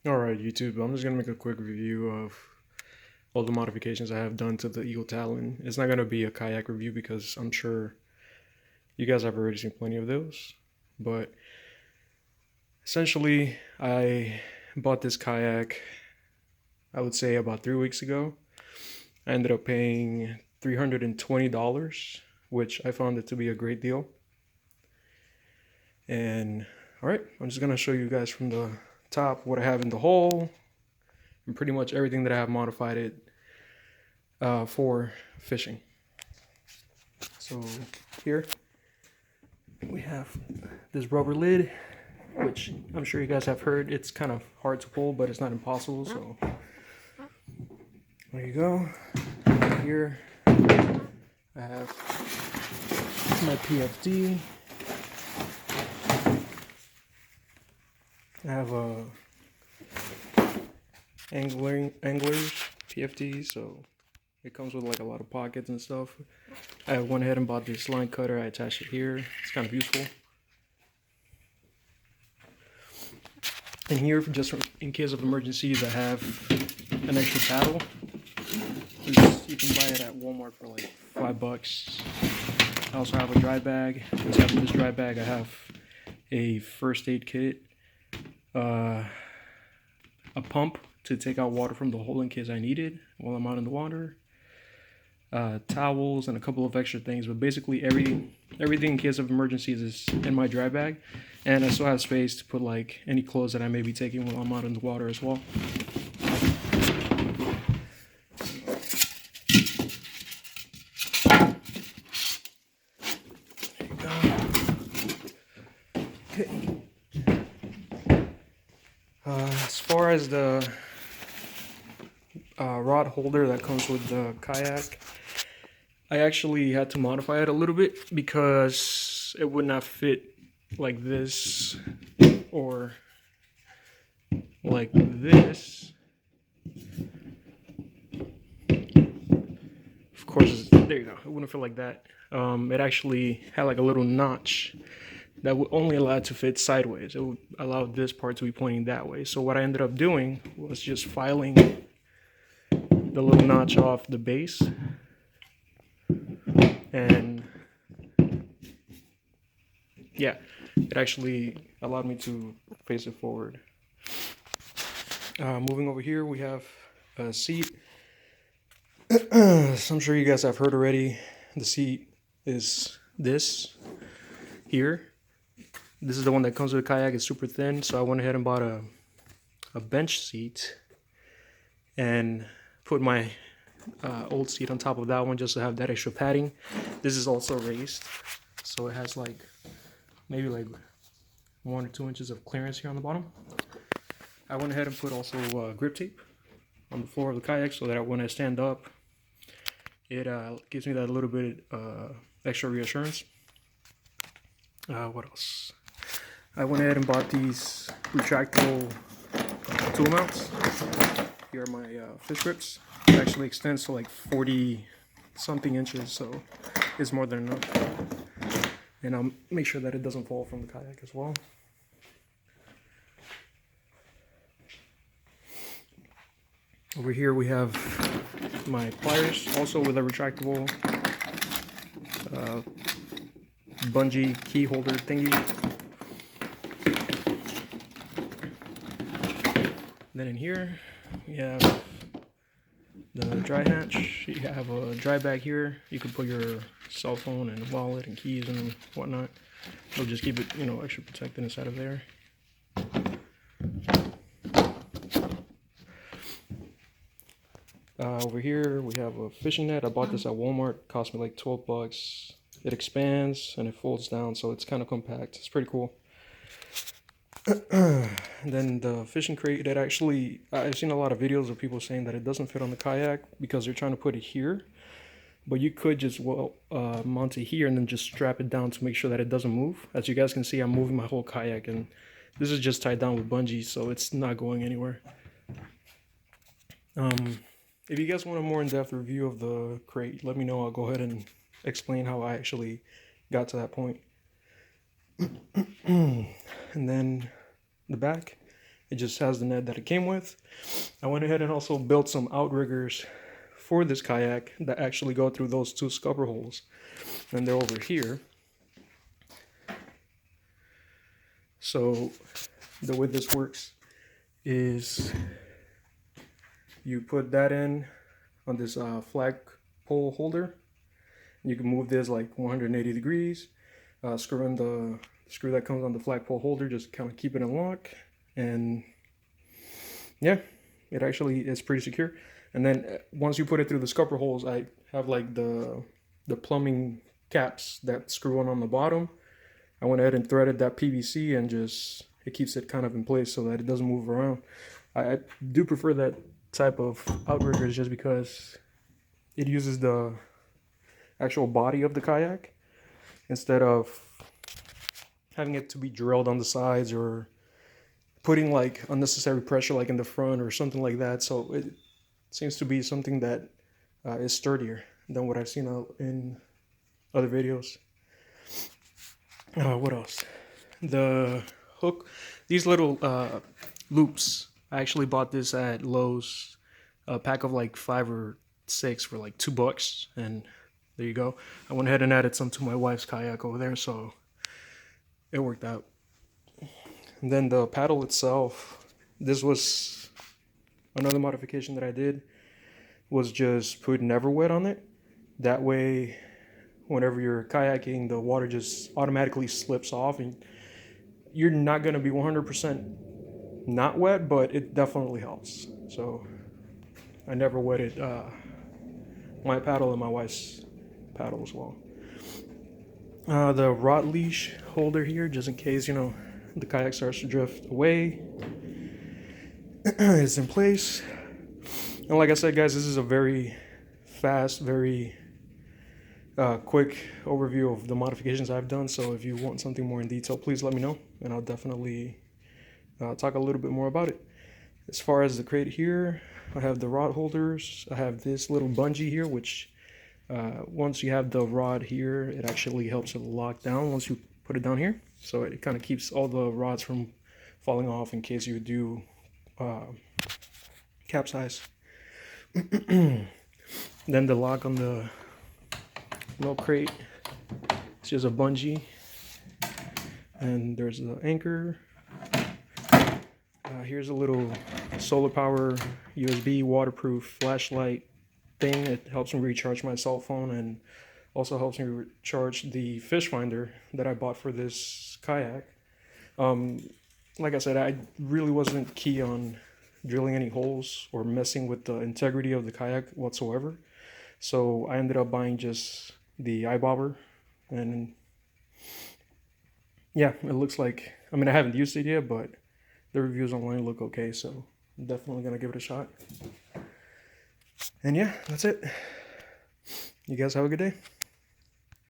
Alright, YouTube, I'm just going to make a quick review of all the modifications I have done to the Eagle Talon. It's not going to be a kayak review because I'm sure you guys have already seen plenty of those. But essentially, I bought this kayak, I would say about 3 weeks ago. I ended up paying $320, which I found it to be a great deal. And alright, I'm just going to show you guys from the top what I have in the hull and pretty much everything that I have modified it for fishing. So here we have this rubber lid, which I'm sure you guys have heard. It's kind of hard to pull, but it's not impossible. So there you go. Here I have my PFD. I have a anglers PFD, so it comes with like a lot of pockets and stuff. I went ahead and bought this line cutter. I attached it here. It's kind of useful. And here, just in case of emergencies, I have an extra paddle. You can buy it at Walmart for like $5. I also have a dry bag. Inside of this dry bag, I have a first aid kit, a pump to take out water from the hole in case I need it while I'm out in the water, towels, and a couple of extra things. But basically, everything in case of emergencies is in my dry bag. And I still have space to put like any clothes that I may be taking while I'm out in the water as well. Okay. As far as the rod holder that comes with the kayak, I actually had to modify it a little bit because it would not fit like this or like this. Of course, there you go. It wouldn't fit like that. It actually had like a little notch that would only allow it to fit sideways. It would allow this part to be pointing that way. So what I ended up doing was just filing the little notch off the base, and yeah, it actually allowed me to face it forward. Moving over here, we have a seat. So I'm sure you guys have heard already. The seat is this here. This is the one that comes with the kayak. It's super thin, so I went ahead and bought a bench seat and put my old seat on top of that one just to have that extra padding. This is also raised, so it has like maybe like 1 or 2 inches of clearance here on the bottom. I went ahead and put also grip tape on the floor of the kayak so that when I stand up, it gives me that little bit extra reassurance. What else? I went ahead and bought these retractable tool mounts. Here are my fish grips. It actually extends to like 40 something inches, so it's more than enough. And I'll make sure that it doesn't fall from the kayak as well. Over here we have my pliers, also with a retractable bungee key holder thingy. Then in here we have the dry hatch. You have a dry bag here. You can put your cell phone and wallet and keys and whatnot. It'll just keep it, extra protected inside of there. Over here we have a fishing net. I bought this at Walmart. It cost me like $12. It expands and it folds down, so it's kind of compact. It's pretty cool. And then the fishing crate, that actually, I've seen a lot of videos of people saying that it doesn't fit on the kayak because they're trying to put it here. But you could just mount it here and then just strap it down to make sure that it doesn't move. As you guys can see, I'm moving my whole kayak, and this is just tied down with bungees, so it's not going anywhere. If you guys want a more in-depth review of the crate, let me know. I'll go ahead and explain how I actually got to that point. And then the back It just has the net that it came with. I went ahead and also built some outriggers for this kayak that actually go through those 2 scupper holes, and they're over here. So the way this works is you put that in on this flagpole holder. You can move this like 180 degrees, screw in the screw that comes on the flagpole holder, just kind of keep it in lock, and yeah, it actually is pretty secure. And then once you put it through the scupper holes, I have like the plumbing caps that screw on the bottom. I went ahead and threaded that PVC, and just it keeps it kind of in place so that it doesn't move around. I do prefer that type of outriggers just because it uses the actual body of the kayak instead of having it to be drilled on the sides or putting like unnecessary pressure like in the front or something like that. So it seems to be something that is sturdier than what I've seen in other videos. What else? The hook, these little loops. I actually bought this at Lowe's, a pack of like 5 or 6 for like $2, and there you go. I went ahead and added some to my wife's kayak over there, so it worked out. And then the paddle itself, this was another modification that I did, was just put Never Wet on it. That way, whenever you're kayaking, the water just automatically slips off, and you're not going to be 100% not wet, but it definitely helps. So I never wetted my paddle and my wife's paddle as well. The rod leash holder here, just in case, you know, the kayak starts to drift away, is in place. And like I said, guys, this is a very fast, very quick overview of the modifications I've done. So if you want something more in detail, please let me know, and I'll definitely talk a little bit more about it. As far as the crate here, I have the rod holders. I have this little bungee here, which once you have the rod here, it actually helps it lock down once you put it down here. So it kind of keeps all the rods from falling off in case you do capsize. Then the lock on the milk crate, it's just a bungee, and there's the anchor. Here's a little solar power USB waterproof flashlight thing. It helps me recharge my cell phone, and also helps me recharge the fish finder that I bought for this kayak. Like I said, I really wasn't key on drilling any holes or messing with the integrity of the kayak whatsoever. So I ended up buying just the eye bobber, and yeah, it looks like, I mean, I haven't used it yet, but the reviews online look okay, so I'm definitely gonna give it a shot. And yeah, that's it. You guys have a good day.